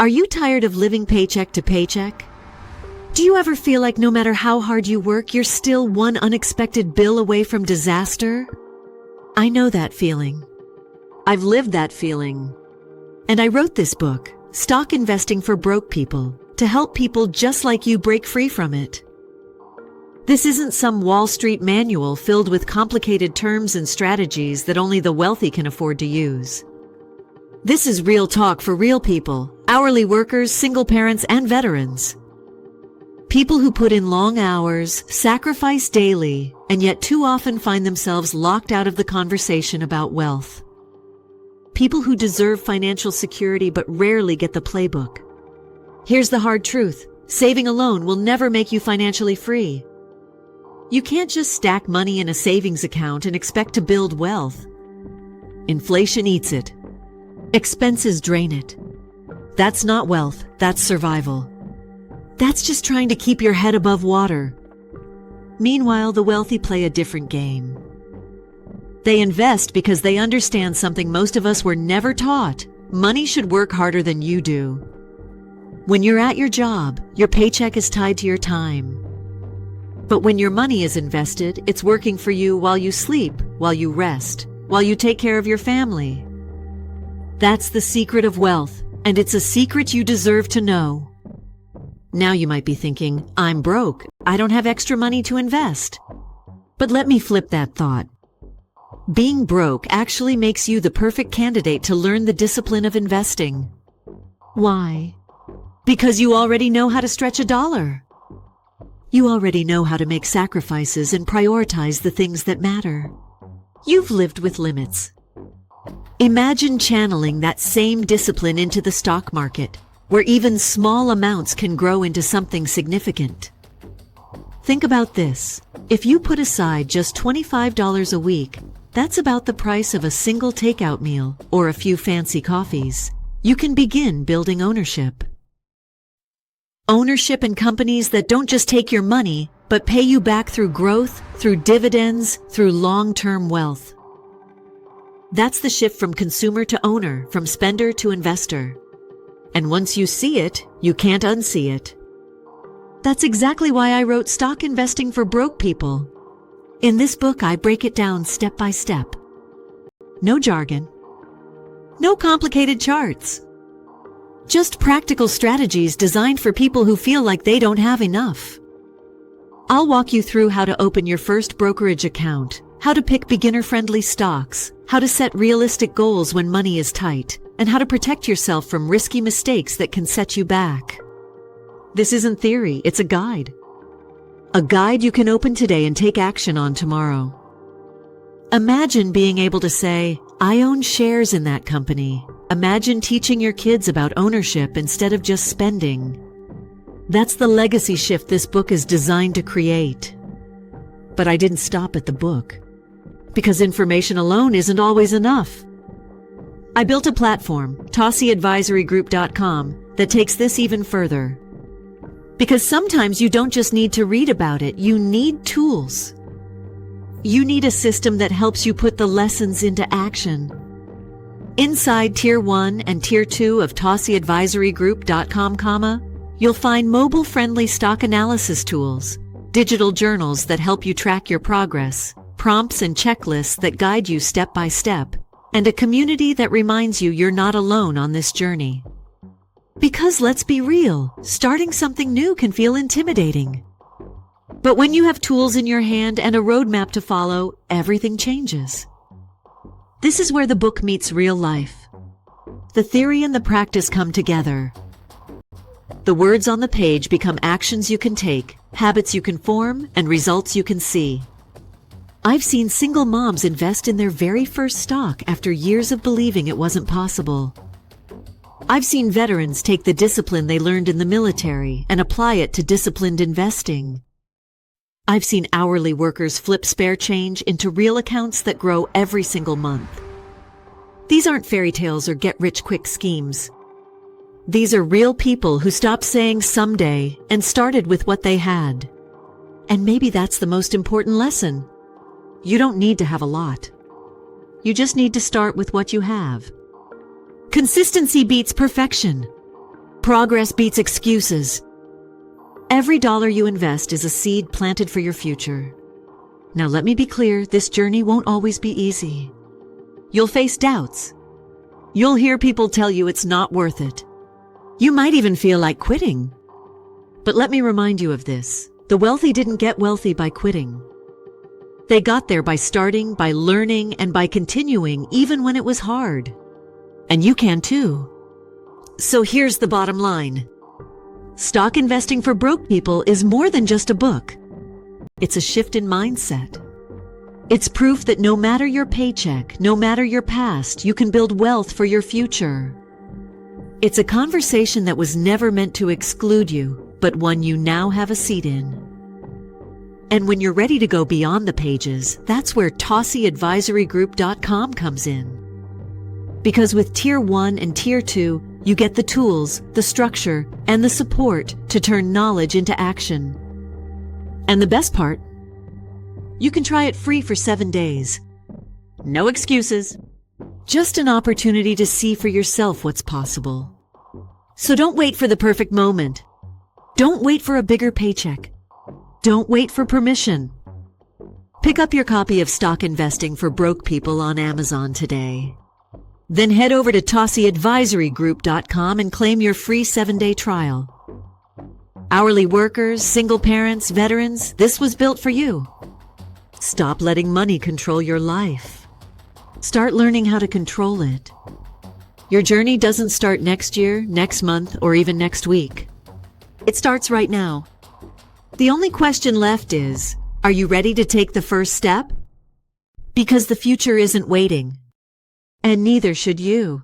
Are you tired of living paycheck to paycheck? Do you ever feel like no matter how hard you work, you're still one unexpected bill away from disaster? I know that feeling. I've lived that feeling. And I wrote this book, Stock Investing for Broke People, to help people just like you break free from it. This isn't some Wall Street manual filled with complicated terms and strategies that only the wealthy can afford to use. This is real talk for real people, hourly workers, single parents, and veterans. People who put in long hours, sacrifice daily, and yet too often find themselves locked out of the conversation about wealth. People who deserve financial security but rarely get the playbook. Here's the hard truth. Saving alone will never make you financially free. You can't just stack money in a savings account and expect to build wealth. Inflation eats it. Expenses drain it. That's not wealth, that's survival. That's just trying to keep your head above water. Meanwhile, the wealthy play a different game. They invest because they understand something most of us were never taught. Money should work harder than you do. When you're at your job, your paycheck is tied to your time. But when your money is invested, it's working for you while you sleep, while you rest, while you take care of your family. That's the secret of wealth, and it's a secret you deserve to know. Now you might be thinking, I'm broke. I don't have extra money to invest. But let me flip that thought. Being broke actually makes you the perfect candidate to learn the discipline of investing. Why? Because you already know how to stretch a dollar. You already know how to make sacrifices and prioritize the things that matter. You've lived with limits. Imagine channeling that same discipline into the stock market, where even small amounts can grow into something significant. Think about this. If you put aside just $25 a week, that's about the price of a single takeout meal or a few fancy coffees. You can begin building ownership. Ownership in companies that don't just take your money, but pay you back through growth, through dividends, through long-term wealth. That's the shift from consumer to owner, from spender to investor. And once you see it, you can't unsee it. That's exactly why I wrote Stock Investing for Broke People. In this book, I break it down step by step. No jargon. No complicated charts. Just practical strategies designed for people who feel like they don't have enough. I'll walk you through how to open your first brokerage account, how to pick beginner-friendly stocks, how to set realistic goals when money is tight, and how to protect yourself from risky mistakes that can set you back. This isn't theory, it's a guide. A guide you can open today and take action on tomorrow. Imagine being able to say, I own shares in that company. Imagine teaching your kids about ownership instead of just spending. That's the legacy shift this book is designed to create. But I didn't stop at the book, because information alone isn't always enough. I built a platform, TossieAdvisoryGroup.com, that takes this even further. Because sometimes you don't just need to read about it, you need tools. You need a system that helps you put the lessons into action. Inside Tier 1 and Tier 2 of TossieAdvisoryGroup.com, you'll find mobile-friendly stock analysis tools, digital journals that help you track your progress, prompts and checklists that guide you step by step, and a community that reminds you you're not alone on this journey. Because let's be real, starting something new can feel intimidating. But when you have tools in your hand and a roadmap to follow, everything changes. This is where the book meets real life. The theory and the practice come together. The words on the page become actions you can take, habits you can form, and results you can see. I've seen single moms invest in their very first stock after years of believing it wasn't possible. I've seen veterans take the discipline they learned in the military and apply it to disciplined investing. I've seen hourly workers flip spare change into real accounts that grow every single month. These aren't fairy tales or get-rich-quick schemes. These are real people who stopped saying someday and started with what they had. And maybe that's the most important lesson. You don't need to have a lot. You just need to start with what you have. Consistency beats perfection. Progress beats excuses. Every dollar you invest is a seed planted for your future. Now let me be clear, this journey won't always be easy. You'll face doubts. You'll hear people tell you it's not worth it. You might even feel like quitting. But let me remind you of this. The wealthy didn't get wealthy by quitting. They got there by starting, by learning, and by continuing even when it was hard. And you can too. So here's the bottom line. Stock investing for broke people is more than just a book. It's a shift in mindset. It's proof that no matter your paycheck, no matter your past, you can build wealth for your future. It's a conversation that was never meant to exclude you, but one you now have a seat in. And when you're ready to go beyond the pages, that's where TossieAdvisoryGroup.com comes in. Because with Tier 1 and Tier 2, you get the tools, the structure, and the support to turn knowledge into action. And the best part, you can try it free for 7 days. No excuses. Just an opportunity to see for yourself what's possible. So don't wait for the perfect moment. Don't wait for a bigger paycheck. Don't wait for permission. Pick up your copy of Stock Investing for Broke People on Amazon today. Then head over to TossieAdvisoryGroup.com and claim your free 7-day trial. Hourly workers, single parents, veterans, this was built for you. Stop letting money control your life. Start learning how to control it. Your journey doesn't start next year, next month, or even next week. It starts right now. The only question left is, are you ready to take the first step? Because the future isn't waiting. And neither should you.